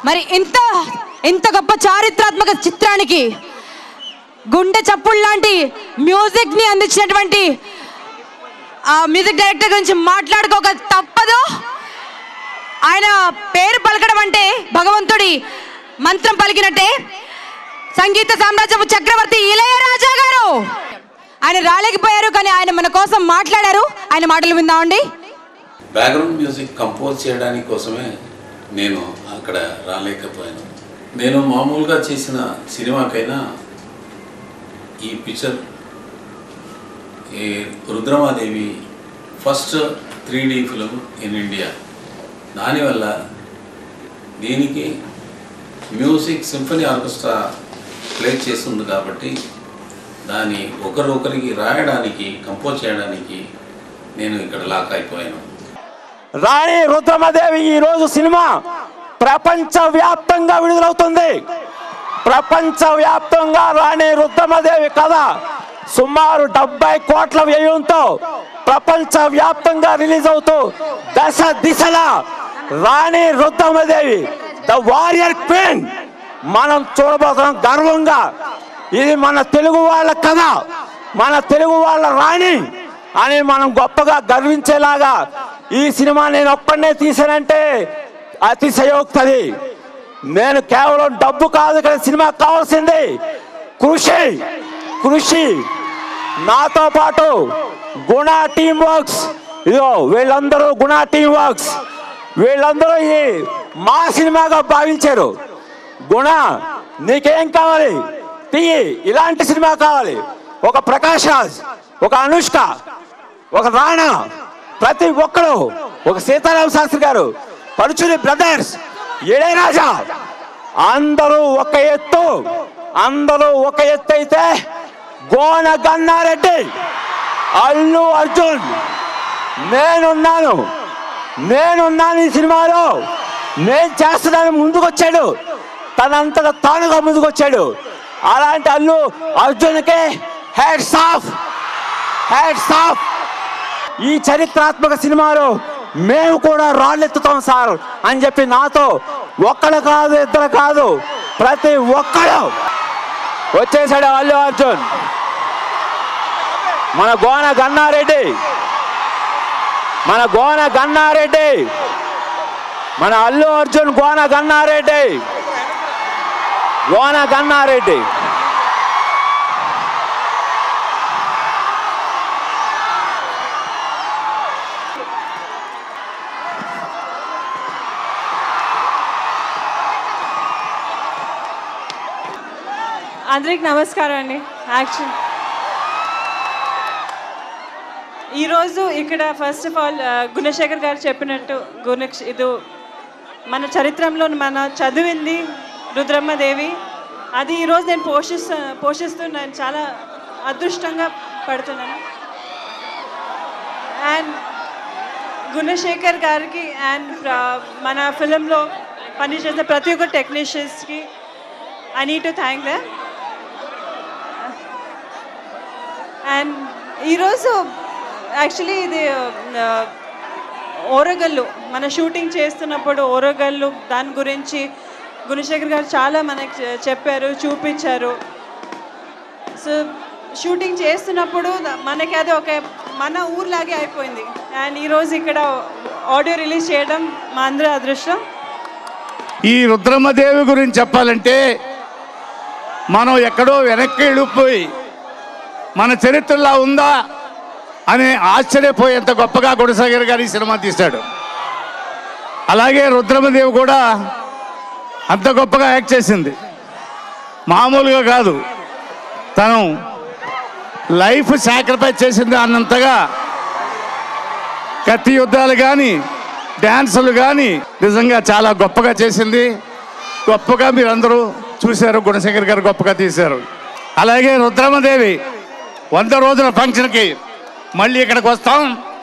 మరి ఇంత గొప్ప చారిత్రాత్మక చిత్రానికి గుండె చప్పుళ్ళు లాంటి మ్యూజిక్ని అందించినటువంటి ఆ మ్యూజిక్ డైరెక్టర్ గురించి మాట్లాడుకోక తప్పదు. ఆయన పేరు పలకడం అంటే భగవంతుడి మంత్రం పలికినట్టే. సంగీత సామ్రాజ్యపు చక్రవర్తి ఇళయరాజా గారు ఆయన రాలేకపోయారు, కానీ ఆయన మన కోసం మాట్లాడారు. ఆయన మాటలు విందామండి. బ్యాక్గ్రౌండ్ మ్యూజిక్ కంపోజ్ చేయడానికి కోసమే నేను అక్కడ రాలేకపోయాను. నేను మామూలుగా చేసిన సినిమాకైనా ఈ పిక్చర్ ఈ Rudramadevi first 3D film in India. దానివల్ల దీనికి మ్యూజిక్ సింఫనీ ఆర్కెస్ట్రా ప్లే చేస్తుంది కాబట్టి దాన్ని ఒకరికి రాయడానికి కంపోజ్ చేయడానికి నేను ఇక్కడ లాక్ అయిపోయాను. రాణి రుద్రమదేవి ఈరోజు సినిమా ప్రపంచవ్యాప్తంగా విడుదలవుతుంది. ప్రపంచవ్యాప్తంగా రాణి రుద్రమదేవి కథ సుమారు 70 కోట్ల వ్యయంతో ప్రపంచవ్యాప్తంగా రిలీజ్ అవుతూ దశ దిశలా రాణి రుద్రమదేవి ద వారియర్ క్వీన్ మనం చూడబోతున్నాం గర్వంగా. ఇది మన తెలుగు వాళ్ళ కథ, మన తెలుగు వాళ్ళ రాణి అని మనం గొప్పగా గర్వించేలాగా ఈ సినిమా నేను ఒక్కడనే తీసానంటే అతిశయోక్తది. నేను కేవలం డబ్బు కాదు కదా సినిమా కావాల్సింది, కృషి. నాతో పాటు గుణ టీమ్ వర్క్స్, ఇదో వీళ్ళందరూ గుణ టీమ్ వర్క్స్, వీళ్ళందరూ ఈ మా సినిమాగా భావించారు. గుణ నీకేం కావాలి తీయి, ఇలాంటి సినిమా కావాలి. ఒక ప్రకాష్ రాజ్, ఒక అనుష్క, ఒక రాణా, ప్రతి ఒక్కరు, ఒక సీతారామ శాస్త్రి గారు, పరుచుని బ్రదర్స్, ఇళయరాజా, అందరూ ఒక ఎత్తు అయితే గోన గన్నారెడ్డి, అల్లు అర్జున్, నేనున్నాను ఈ సినిమాలో, నేను చేస్తున్నాను ముందుకొచ్చాడు, తనంతట తానుగా ముందుకొచ్చాడు. అలాంటి అల్లు అర్జున్కే హ్యాట్స్ ఆఫ్. ఈ చరిత్రాత్మక సినిమాలో మేము కూడా రాళ్ళెత్తుతాం సార్ అని చెప్పి నాతో ఒక్కడు కాదు ఇద్దరు కాదు ప్రతి ఒక్కడు వచ్చేసాడు. అల్లు అర్జున్, మన గోన గన్నారెడ్డి, మన అల్లు అర్జున్ గోన గన్నారెడ్డి. అందరికి నమస్కారం అండి. ఈరోజు ఇక్కడ ఫస్ట్ ఆఫ్ ఆల్ గుణశేఖర్ గారు చెప్పినట్టు ఇది మన చరిత్రలో మన చదివింది రుద్రమ్మదేవి. అది ఈరోజు నేను పోషిస్తున్నాను, చాలా అదృష్టంగా పడుతున్నాను. అండ్ గుణశేఖర్ గారికి అండ్ మన ఫిలింలో పనిచేసిన ప్రతి ఒక్క టెక్నీషియన్స్కి I need to thank them. And ఈరోజు యాక్చువల్లీ ఇది ఓరగల్లు మన షూటింగ్ చేస్తున్నప్పుడు ఓరగల్లు దాని గురించి గుణశేఖర్ గారు చాలా మనకి చెప్పారు, చూపించారు. సో షూటింగ్ చేస్తున్నప్పుడు మనకి అది ఒక మన ఊర్లాగే అయిపోయింది. అండ్ ఈరోజు ఇక్కడ ఆడియో రిలీజ్ చేయడం మా అందరి అదృష్టం. ఈ రుద్రమ్మదేవి గురించి చెప్పాలంటే మనం ఎక్కడో వెనక్కి వెళ్ళిపోయి మన చరిత్రలా ఉందా అని ఆశ్చర్యపోయేంత గొప్పగా గుణశేఖర్ గారు ఈ సినిమా తీశాడు. అలాగే రుద్రమ్మదేవి కూడా అంత గొప్పగా యాక్ట్ చేసింది, మామూలుగా కాదు. తను లైఫ్ సాక్రిఫైస్ చేసింది అన్నంతగా కత్తి యుద్ధాలు కానీ డ్యాన్సులు కానీ నిజంగా చాలా గొప్పగా చేసింది. గొప్పగా మీరందరూ చూశారు, గుణశేఖర్ గారు గొప్పగా తీశారు. అలాగే రుద్రమ్మదేవి 100 రోజుల ఫంక్షన్కి మళ్ళీ ఇక్కడికి వస్తాం.